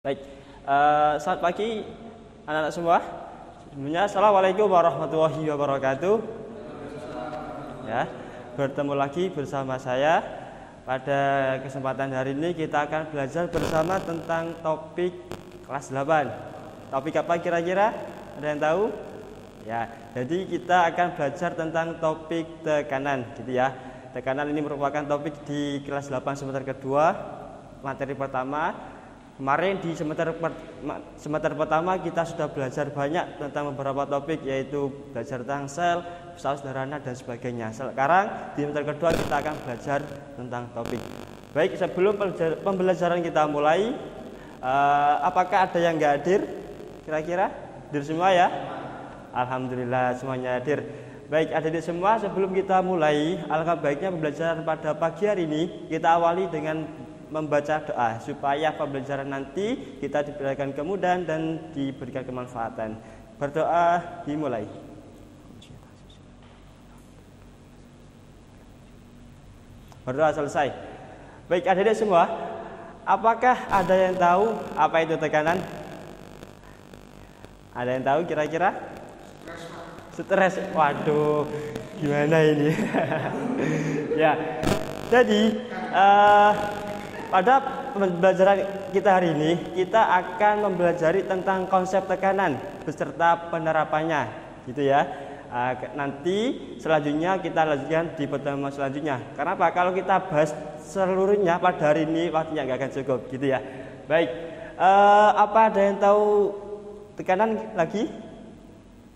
Baik, selamat pagi anak-anak semua. Sebelumnya, assalamualaikum warahmatullahi wabarakatuh. Ya, bertemu lagi bersama saya. Pada kesempatan hari ini kita akan belajar bersama tentang topik kelas 8. Topik apa kira-kira? Ada yang tahu? Ya, jadi kita akan belajar tentang topik tekanan, gitu ya. Tekanan ini merupakan topik di kelas 8 semester kedua, materi pertama. Kemarin di semester pertama kita sudah belajar banyak tentang beberapa topik, yaitu belajar tentang sel, usaha sederhana dan sebagainya. Sekarang di semester kedua kita akan belajar tentang topik. Baik, sebelum pembelajaran kita mulai, apakah ada yang nggak hadir? Kira-kira hadir semua ya? Alhamdulillah semuanya hadir. Baik, hadir semua. Sebelum kita mulai, alangkah baiknya pembelajaran pada pagi hari ini kita awali dengan membaca doa supaya pembelajaran nanti kita diberikan kemudahan dan diberikan kemanfaatan. Berdoa dimulai. Berdoa selesai. Baik, adik-adik semua, apakah ada yang tahu apa itu tekanan? Ada yang tahu kira-kira? Stres. Waduh, gimana ini? Ya, jadi pada pembelajaran kita hari ini, kita akan mempelajari tentang konsep tekanan beserta penerapannya, gitu ya. Nanti selanjutnya kita lanjutkan di pertemuan selanjutnya. Karena apa? Kalau kita bahas seluruhnya pada hari ini waktunya nggak akan cukup, gitu ya. Baik, apa ada yang tahu tekanan lagi?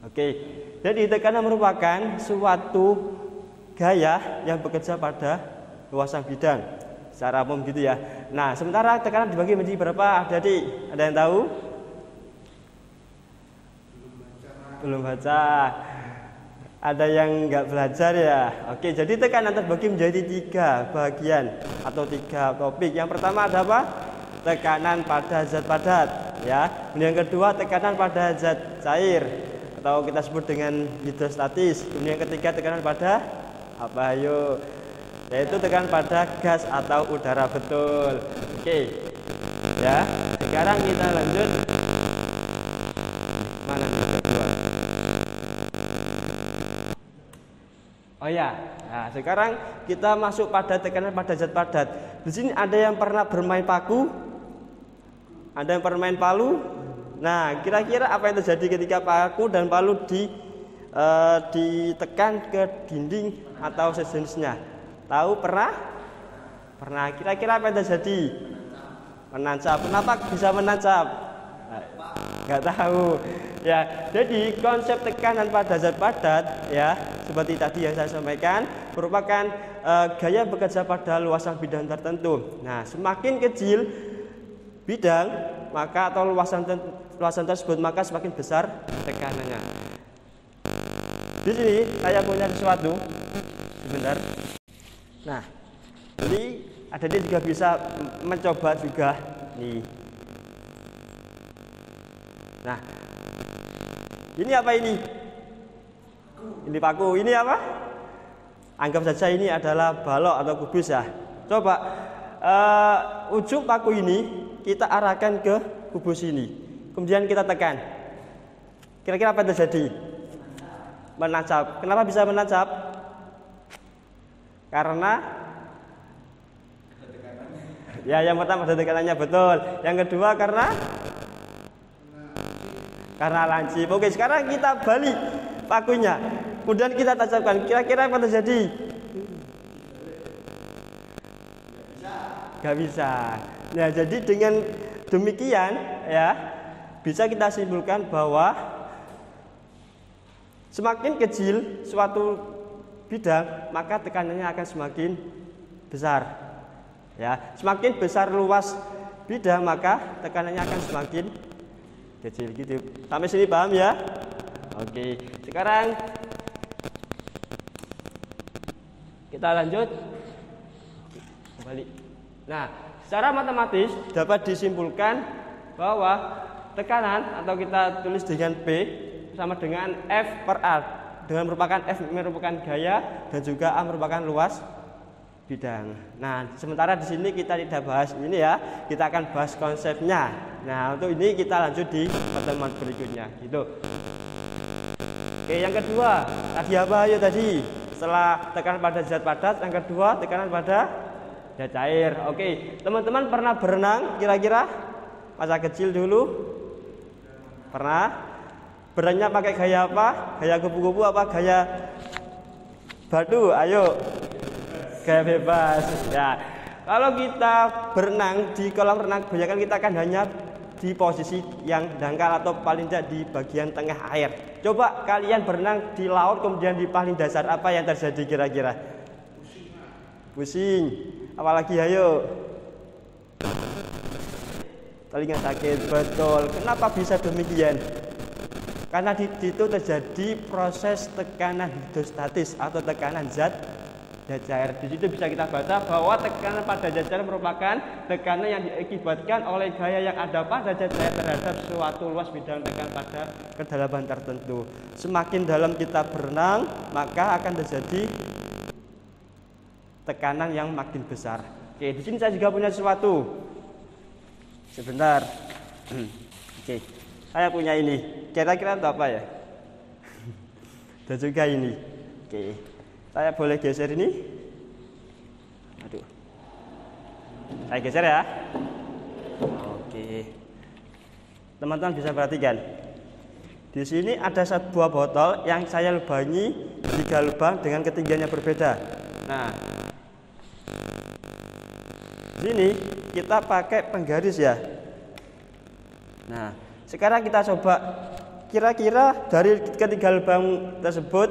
Oke, jadi tekanan merupakan suatu gaya yang bekerja pada luasan bidang secara umum, gitu ya. Nah, sementara tekanan dibagi menjadi berapa? Adik-adik, ada yang tahu? Belum baca. Ada yang nggak belajar ya? Oke, jadi tekanan terbagi menjadi 3 bagian atau 3 topik. Yang pertama ada apa? Tekanan pada zat padat, ya. Kemudian yang kedua tekanan pada zat cair atau kita sebut dengan hidrostatis. Kemudian yang ketiga tekanan pada apa? Ayo, yaitu tekanan pada gas atau udara. Betul. Oke. Ya, sekarang kita lanjut. Mana kedua? Oh ya. Nah, sekarang kita masuk pada tekanan pada zat padat. Di sini ada yang pernah bermain paku? Ada yang pernah main palu? Nah, kira-kira apa yang terjadi ketika paku dan palu ditekan ke dinding atau sejenisnya? Tahu pernah? Pernah. Kira-kira apa yang terjadi? Menancap. Kenapa bisa menancap? Nggak tahu. Ya, jadi konsep tekanan pada zat padat, ya, seperti tadi yang saya sampaikan, merupakan gaya bekerja pada luasan bidang tertentu. Nah, semakin kecil bidang, maka atau luasan tersebut, maka semakin besar tekanannya. Di sini saya punya sesuatu. Sebentar. Nah, jadi adik-adik juga bisa mencoba juga nih. Nah, ini apa ini? Ini paku. Ini apa? Anggap saja ini adalah balok atau kubus ya. Coba ujung paku ini kita arahkan ke kubus ini. Kemudian kita tekan. Kira-kira apa yang terjadi? Menancap. Kenapa bisa menancap? Karena ya, yang pertama ada tekanannya, betul. Yang kedua karena lancip. Oke, sekarang kita balik pakunya. Kemudian kita tancapkan. Kira-kira apa terjadi? Gak bisa. Nah, jadi dengan demikian ya, bisa kita simpulkan bahwa semakin kecil suatu bidang, maka tekanannya akan semakin besar. Ya, semakin besar luas bidang, maka tekanannya akan semakin kecil, gitu. Sampai sini paham ya? Oke. Sekarang kita lanjut kembali. Nah, secara matematis dapat disimpulkan bahwa tekanan atau kita tulis dengan P sama dengan F per A. Dengan merupakan F merupakan gaya dan juga A merupakan luas bidang. Nah, sementara di sini kita tidak bahas ini ya, kita akan bahas konsepnya. Nah, untuk ini kita lanjut di pertemuan berikutnya, gitu. Oke, yang kedua, tadi apa ayo tadi? Setelah tekanan pada zat padat, yang kedua tekanan pada zat cair. Oke, teman-teman pernah berenang kira-kira? Masa kecil dulu? Pernah? Berenangnya pakai gaya apa? Gaya kupu-kupu apa gaya batu? Ayo. Gaya bebas. Ya. Kalau kita berenang di kolam renang, kebanyakan kita akan hanya di posisi yang dangkal atau paling tidak di bagian tengah air. Coba kalian berenang di laut kemudian di paling dasar, apa yang terjadi kira-kira? Pusing. Apalagi ayo. Telinga sakit, betul. Kenapa bisa demikian? Karena di situ terjadi proses tekanan hidrostatis atau tekanan zat cair. Di situ bisa kita baca bahwa tekanan pada zat cair merupakan tekanan yang diakibatkan oleh gaya yang ada pada zat cair terhadap suatu luas bidang tekanan pada kedalaman tertentu. Semakin dalam kita berenang, maka akan terjadi tekanan yang makin besar. Oke, di sini saya juga punya sesuatu. Sebentar. Oke, saya punya ini. Kira-kira untuk apa ya? Dan juga ini. Oke. Saya boleh geser ini? Aduh. Saya geser ya. Oke. Teman-teman bisa perhatikan. Di sini ada sebuah botol yang saya lubangi 3 lubang dengan ketinggian yang berbeda. Nah, di sini kita pakai penggaris ya. Nah, sekarang kita coba kira-kira dari ketiga lubang tersebut,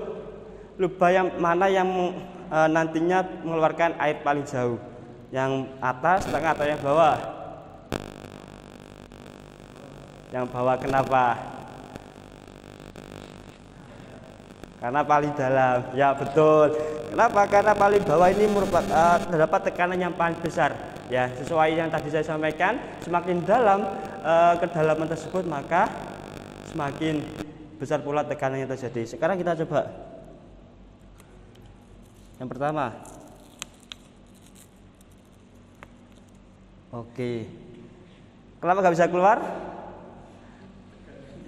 lubang yang mana yang nantinya mengeluarkan air paling jauh? Yang atas, tengah, atau yang bawah? Yang bawah, kenapa? Karena paling dalam. Ya betul. Kenapa? Karena paling bawah ini merupakan terdapat tekanan yang paling besar. Ya, sesuai yang tadi saya sampaikan, semakin dalam kedalaman tersebut, maka semakin besar pula tekanan yang terjadi. Sekarang kita coba. Yang pertama. Oke. Kenapa nggak bisa keluar?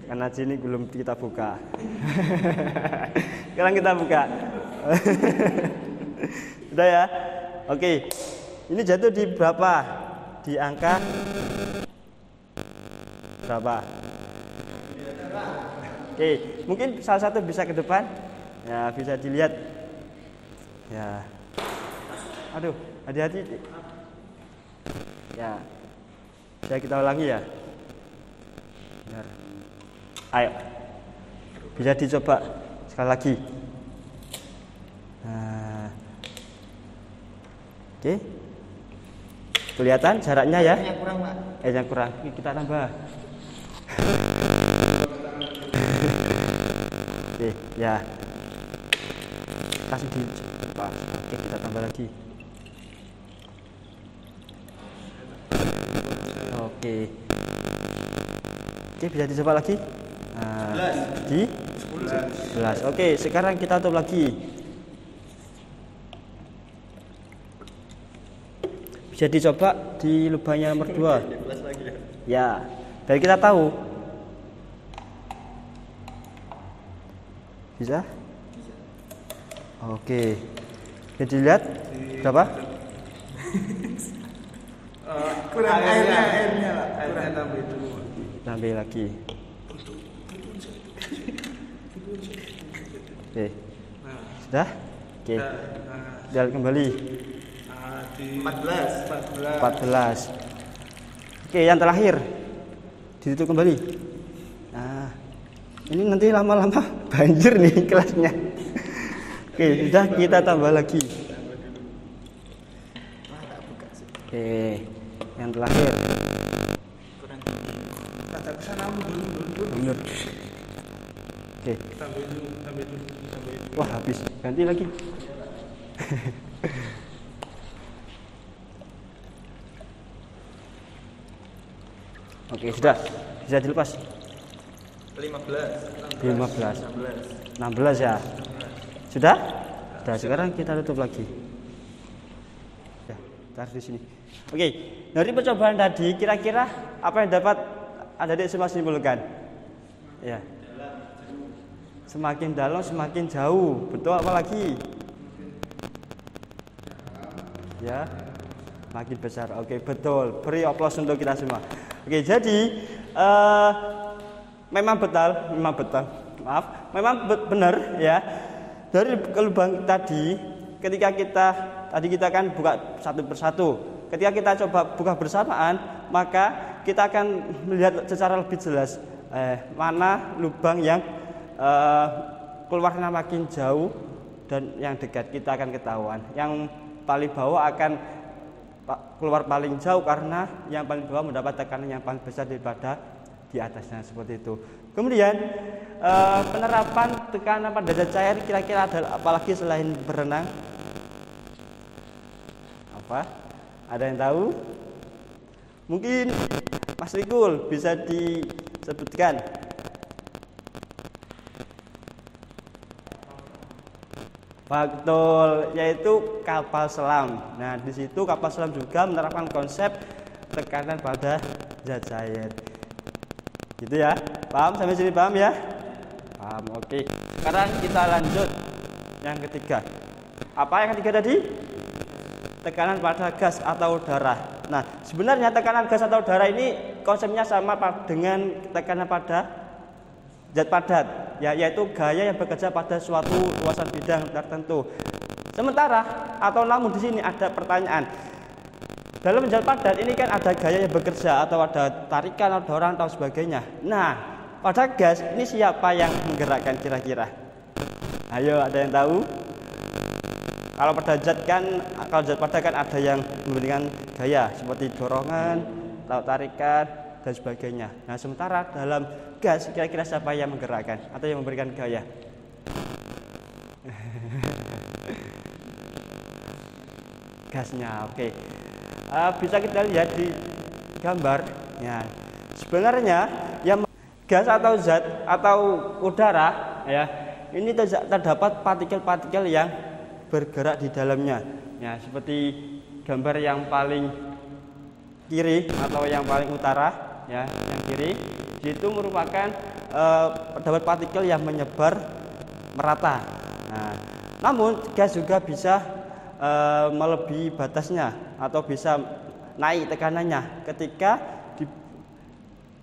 Karena sini belum kita buka. Sekarang kita buka. Sudah ya? Oke. Ini jatuh di berapa? Di angka berapa? Oke, mungkin salah satu bisa ke depan. Ya, bisa dilihat. Ya. Aduh, hati-hati. Ya. Bisa kita ulangi ya. Benar. Ayo. Bisa dicoba sekali lagi. Nah. Oke. Kelihatan jaraknya ya? Yang kurang, Pak. Yang kurang. Ini kita tambah. Oke, ya. Kasih di Pak. Oke, kita tambah lagi. Oke. Oke, bisa dicoba lagi. Nah, 11. Di 11. Oke, sekarang kita tutup lagi. Bisa dicoba di lubangnya nomor 2. Ya, dari kita tahu. Bisa? Oke. Jadi lihat berapa? Kurang airnya tambah dulu. Tambah lagi. Oke. Sudah? Oke. Lihat kembali. 14. Oke, yang terakhir ditutup kembali. Nah, ini nanti lama-lama banjir nih kelasnya. Oke, sudah, kita tambah lagi. Oke, yang terakhir. Benar. Oke. Wah, habis. Ganti lagi. Oke, sudah. Bisa dilepas. 16 ya. Sudah? Sudah, sekarang kita tutup lagi. taruh di sini. Oke, dari percobaan tadi kira-kira apa yang dapat adik-adik semua simpulkan? Ya. Semakin dalam semakin jauh. Betul apa lagi? Ya. Makin besar. Oke, betul. Beri aplaus untuk kita semua. Oke, jadi memang betul. Maaf, memang benar ya. Dari lubang tadi, ketika kita kan buka satu persatu. Ketika kita coba buka bersamaan, maka kita akan melihat secara lebih jelas mana lubang yang keluarnya makin jauh dan yang dekat kita akan ketahuan. Yang paling bawah akan keluar paling jauh karena yang paling bawah mendapat tekanan yang paling besar daripada di atasnya, seperti itu. Kemudian penerapan tekanan pada zat cair kira-kira ada apalagi selain berenang? Apa? Ada yang tahu? Mungkin Mas Rikul bisa disebutkan. Betul, yaitu kapal selam. Nah, di situ kapal selam juga menerapkan konsep tekanan pada zat cair. Gitu ya, paham sampai sini, paham ya? Paham, oke. Sekarang kita lanjut yang ketiga. Apa yang ketiga tadi? Tekanan pada gas atau udara. Nah, sebenarnya tekanan gas atau udara ini konsepnya sama dengan tekanan pada zat padat, ya, yaitu gaya yang bekerja pada suatu luasan bidang tertentu. Sementara atau namun di sini ada pertanyaan. Dalam zat padat ini kan ada gaya yang bekerja atau ada tarikan, ada dorong atau sebagainya. Nah, pada gas ini siapa yang menggerakkan kira-kira? Ayo, ada yang tahu? Kalau pada zat padat kan ada yang memberikan gaya seperti dorongan, atau tarikan dan sebagainya. Nah, sementara dalam gas kira-kira siapa yang menggerakkan atau yang memberikan gaya? Gasnya, oke. Bisa kita lihat di gambar. Ya, sebenarnya yang gas atau zat atau udara, ya, ini terdapat partikel-partikel yang bergerak di dalamnya. Ya, seperti gambar yang paling kiri atau yang paling utara, ya, yang kiri. Itu merupakan terdapat partikel yang menyebar merata. Nah, namun gas juga bisa melebihi batasnya atau bisa naik tekanannya ketika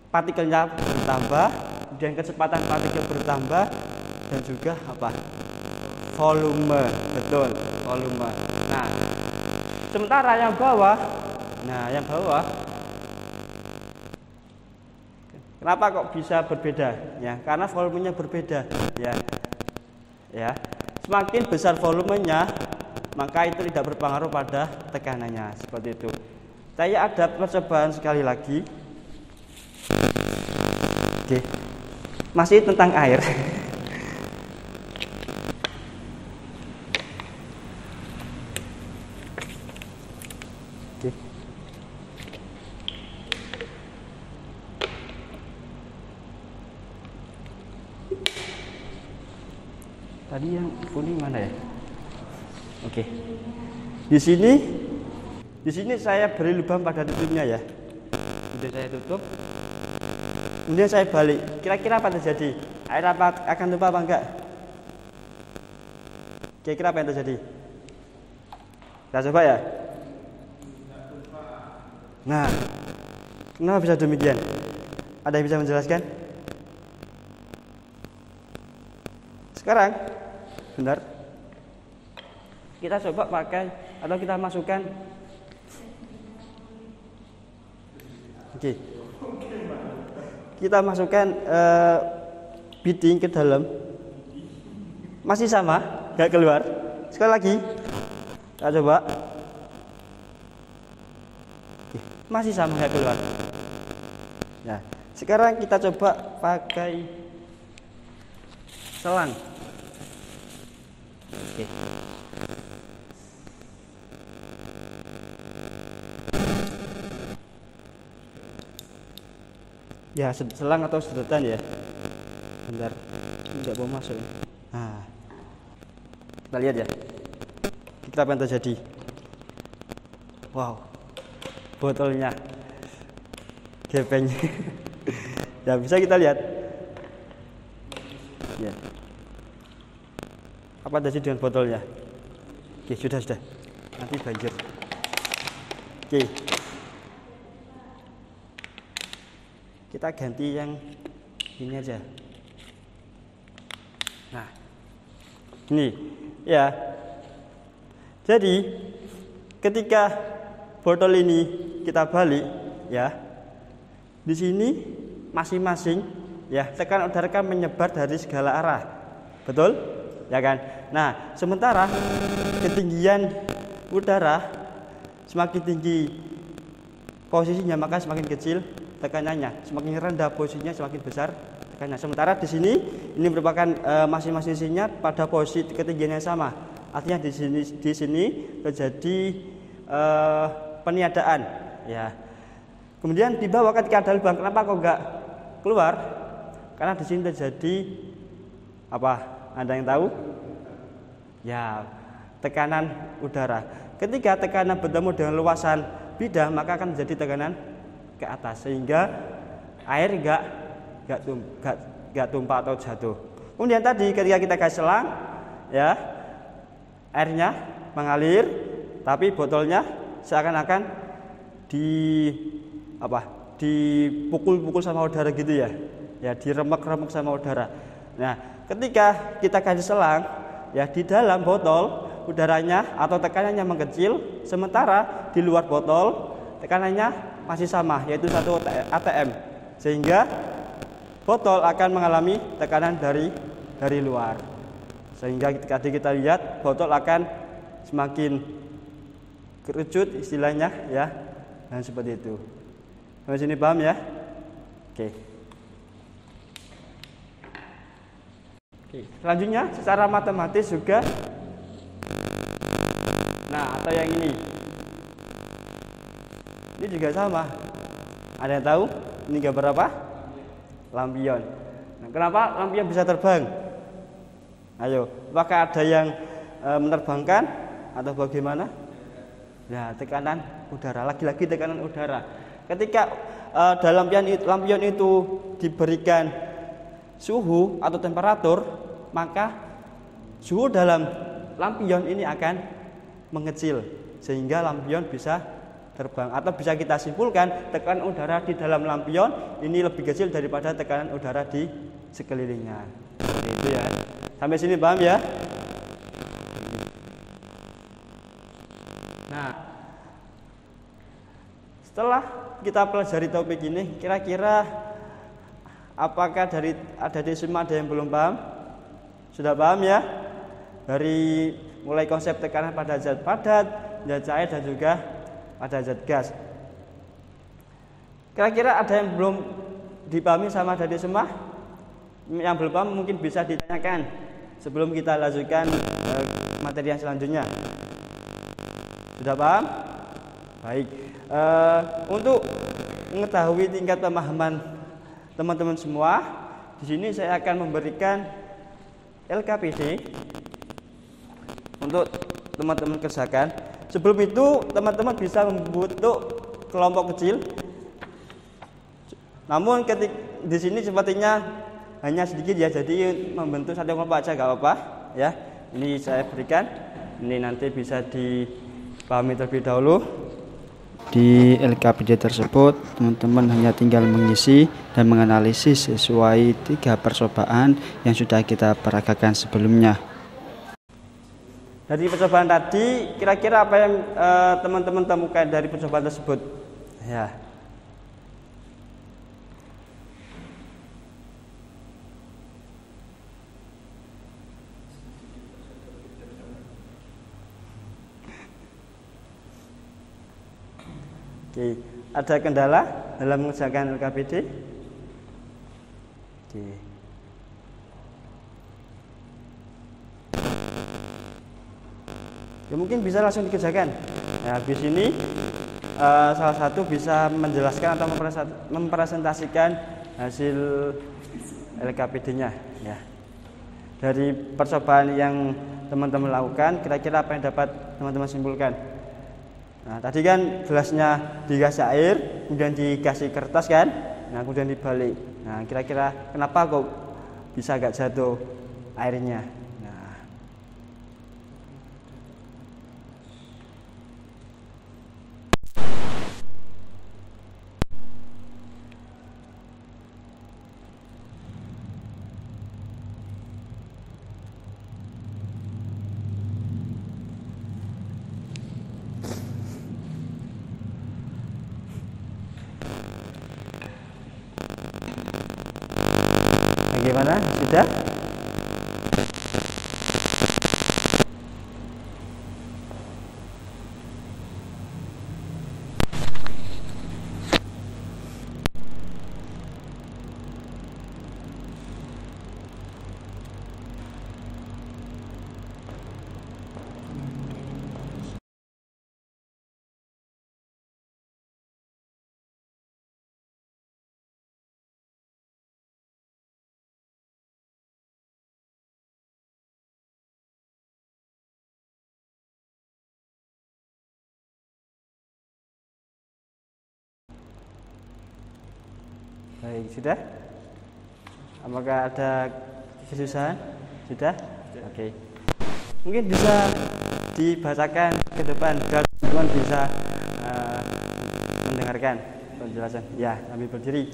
partikelnya bertambah, dan kecepatan partikel bertambah dan juga apa? Volume, betul, volume. Nah, sementara yang bawah, kenapa kok bisa berbeda? Ya, karena volumenya berbeda. Ya. Semakin besar volumenya, maka itu tidak berpengaruh pada tekanannya, seperti itu. Saya ada percobaan sekali lagi. Oke. Masih tentang air. Oke. Tadi yang kuning mana ya? Oke. Di sini saya beri lubang pada tutupnya ya. Kemudian saya tutup. Kemudian saya balik. Kira-kira apa terjadi? Air apa akan tumpah apa enggak? Kira-kira apa yang terjadi? Kita coba ya. Nah, kenapa bisa demikian? Ada yang bisa menjelaskan? Sekarang, benar. Kita coba pakai atau kita masukkan. Oke. Kita masukkan bidding ke dalam. Masih sama, nggak keluar. Sekali lagi. Kita coba. Oke. Masih sama, nggak keluar. Nah, sekarang kita coba pakai selang. Oke. Ya, selang atau sedotan ya. Bentar, tidak mau masuk. Nah, kita lihat ya. Kita apa yang terjadi? Wow, botolnya gepeng. Ya, bisa kita lihat ya. Apa tadi dengan botolnya? Oke, sudah nanti banjir. Oke, kita ganti yang ini aja. Nah, ini ya. Jadi ketika botol ini kita balik ya, di sini masing-masing ya tekanan udara kan menyebar dari segala arah, betul ya kan? Nah, sementara ketinggian udara semakin tinggi posisinya maka semakin kecil tekanannya, semakin rendah posisinya semakin besar tekanannya. Sementara di sini ini merupakan masing-masing sisinya pada posisi ketinggian yang sama. Artinya di sini terjadi peniadaan ya. Kemudian di bawah ketika ada lubang, kenapa kok enggak keluar? Karena di sini terjadi apa? Ada yang tahu? Ya, tekanan udara. Ketika tekanan bertemu dengan luasan bidang, maka akan terjadi tekanan ke atas sehingga air enggak tumpah atau jatuh. Kemudian tadi ketika kita kasih selang, ya, airnya mengalir, tapi botolnya seakan-akan dipukul-pukul sama udara gitu ya. Ya, diremek-remek sama udara. Nah, ketika kita kasih selang, ya di dalam botol udaranya atau tekanannya mengecil, sementara di luar botol tekanannya masih sama, yaitu 1 atm, sehingga botol akan mengalami tekanan dari luar, sehingga ketika kita lihat botol akan semakin kerucut istilahnya ya, dan seperti itu. Sampai sini paham ya? Oke. Selanjutnya secara matematis juga. Nah, atau yang ini juga sama. Ada yang tahu ini gambar apa? Lampion. Nah, kenapa lampion bisa terbang? Ayo, apakah ada yang menerbangkan atau bagaimana? Nah, tekanan udara, lagi-lagi tekanan udara. Ketika dalam lampion itu diberikan suhu atau temperatur, maka suhu dalam lampion ini akan mengecil sehingga lampion bisa terbang, atau bisa kita simpulkan tekanan udara di dalam lampion ini lebih kecil daripada tekanan udara di sekelilingnya. Seperti itu ya. Sampai sini paham ya? Nah, setelah kita pelajari topik ini, kira-kira apakah ada di semua ada yang belum paham? Sudah paham ya? Dari mulai konsep tekanan pada zat padat, zat cair, dan juga pada zat gas. Kira-kira ada yang belum dipahami sama dari semua? Yang belum paham mungkin bisa ditanyakan sebelum kita lanjutkan materi yang selanjutnya. Sudah paham? Baik. Untuk mengetahui tingkat pemahaman teman-teman semua, di sini saya akan memberikan LKPD untuk teman-teman kerjakan. Sebelum itu teman-teman bisa membentuk kelompok kecil. Namun di sini sepertinya hanya sedikit ya, jadi membentuk satu kelompok aja gak apa-apa ya. Ini saya berikan. Ini nanti bisa dipahami terlebih dahulu. Di LKPD tersebut, teman-teman hanya tinggal mengisi dan menganalisis sesuai 3 percobaan yang sudah kita peragakan sebelumnya. Dari percobaan tadi, kira-kira apa yang teman-teman temukan dari percobaan tersebut? Ya. Oke, ada kendala dalam mengerjakan LKPD? Oke. Ya, mungkin bisa langsung dikerjakan. Nah, habis ini salah satu bisa menjelaskan atau mempresentasikan hasil LKPD-nya. Ya. Dari percobaan yang teman-teman lakukan, kira-kira apa yang dapat teman-teman simpulkan? Nah, tadi kan gelasnya dikasih air, kemudian dikasih kertas kan? Nah, kemudian dibalik. Nah, kira-kira kenapa kok bisa gak jatuh airnya? Nah, bagaimana? Sudah? Baik, sudah? Apakah ada kesusahan? Sudah? Oke. Mungkin bisa dibacakan ke depan dan teman-teman bisa mendengarkan penjelasan. Ya, sambil berdiri.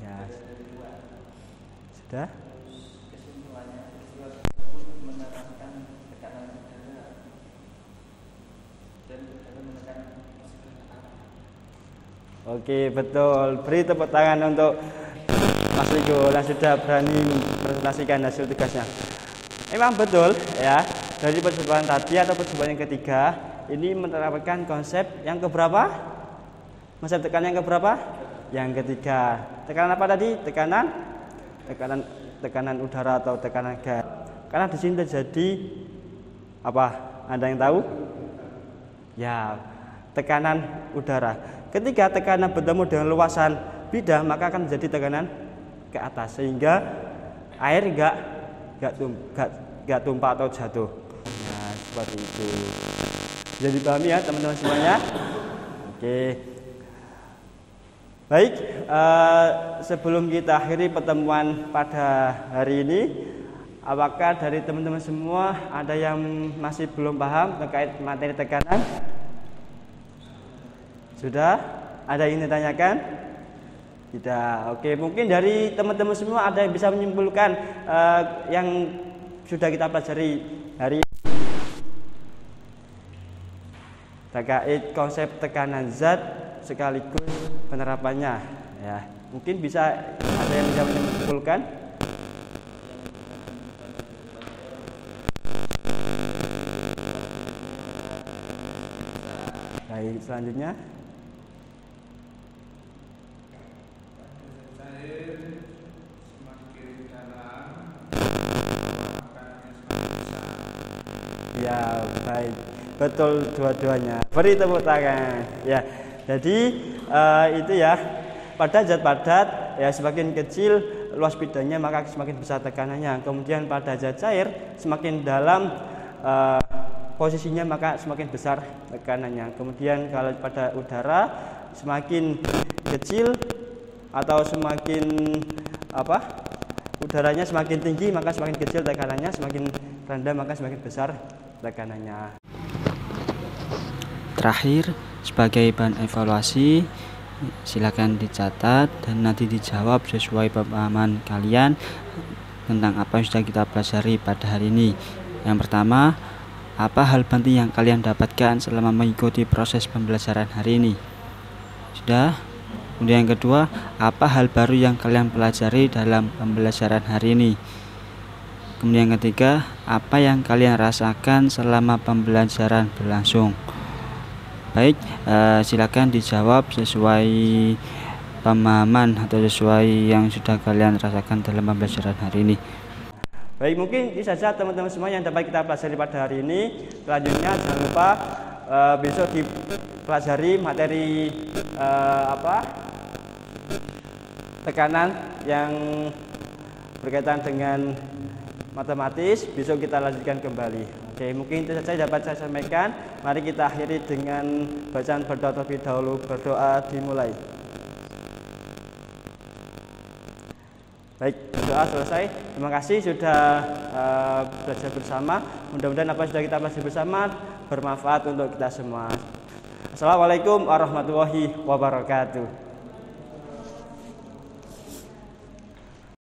Ya. Sudah? Oke, betul. Beri tepuk tangan untuk Mas Riko yang sudah berani mempresentasikan hasil tugasnya. Memang betul ya. Dari percobaan tadi atau percobaan yang ketiga, ini menerapkan konsep yang keberapa? Konsep tekanan yang keberapa? Yang ketiga. Tekanan apa tadi? Tekanan udara atau tekanan gas. Karena di sini terjadi apa? Ada yang tahu? Ya, tekanan udara. Ketika tekanan bertemu dengan luasan bidang, maka akan menjadi tekanan ke atas sehingga air enggak tumpah atau jatuh. Nah, seperti itu. Jadi pahami ya teman-teman semuanya. Oke. Baik, sebelum kita akhiri pertemuan pada hari ini, apakah dari teman-teman semua ada yang masih belum paham terkait materi tekanan? Sudah? Ada yang ditanyakan? Tidak. Oke, mungkin dari teman-teman semua ada yang bisa menyimpulkan yang sudah kita pelajari hari ini terkait konsep tekanan zat sekaligus penerapannya. Ya, mungkin bisa ada yang bisa menyimpulkan. Baik, selanjutnya. Ya, baik. Betul dua-duanya. Beri tepuk tangan. Ya. Jadi itu ya. Pada zat padat ya semakin kecil luas bidangnya maka semakin besar tekanannya. Kemudian pada zat cair semakin dalam posisinya maka semakin besar tekanannya. Kemudian kalau pada udara semakin kecil atau semakin udaranya semakin tinggi maka semakin kecil tekanannya, semakin rendah maka semakin besar tekanannya. Terakhir, sebagai bahan evaluasi, silakan dicatat dan nanti dijawab sesuai pemahaman kalian tentang apa yang sudah kita pelajari pada hari ini. Yang pertama, apa hal penting yang kalian dapatkan selama mengikuti proses pembelajaran hari ini? Sudah? Kemudian yang kedua, apa hal baru yang kalian pelajari dalam pembelajaran hari ini? Kemudian yang ketiga, apa yang kalian rasakan selama pembelajaran berlangsung? Baik, silakan dijawab sesuai pemahaman atau sesuai yang sudah kalian rasakan dalam pembelajaran hari ini. Baik, mungkin itu saja teman-teman semua yang dapat kita pelajari pada hari ini. Selanjutnya jangan lupa besok dipelajari materi tekanan yang berkaitan dengan matematis, besok kita lanjutkan kembali. Oke, mungkin itu saja dapat saya sampaikan. Mari kita akhiri dengan bacaan berdoa terlebih dahulu. Berdoa dimulai. Baik, doa selesai. Terima kasih sudah belajar bersama. Mudah-mudahan apa yang sudah kita pelajari bersama bermanfaat untuk kita semua. Assalamualaikum warahmatullahi wabarakatuh.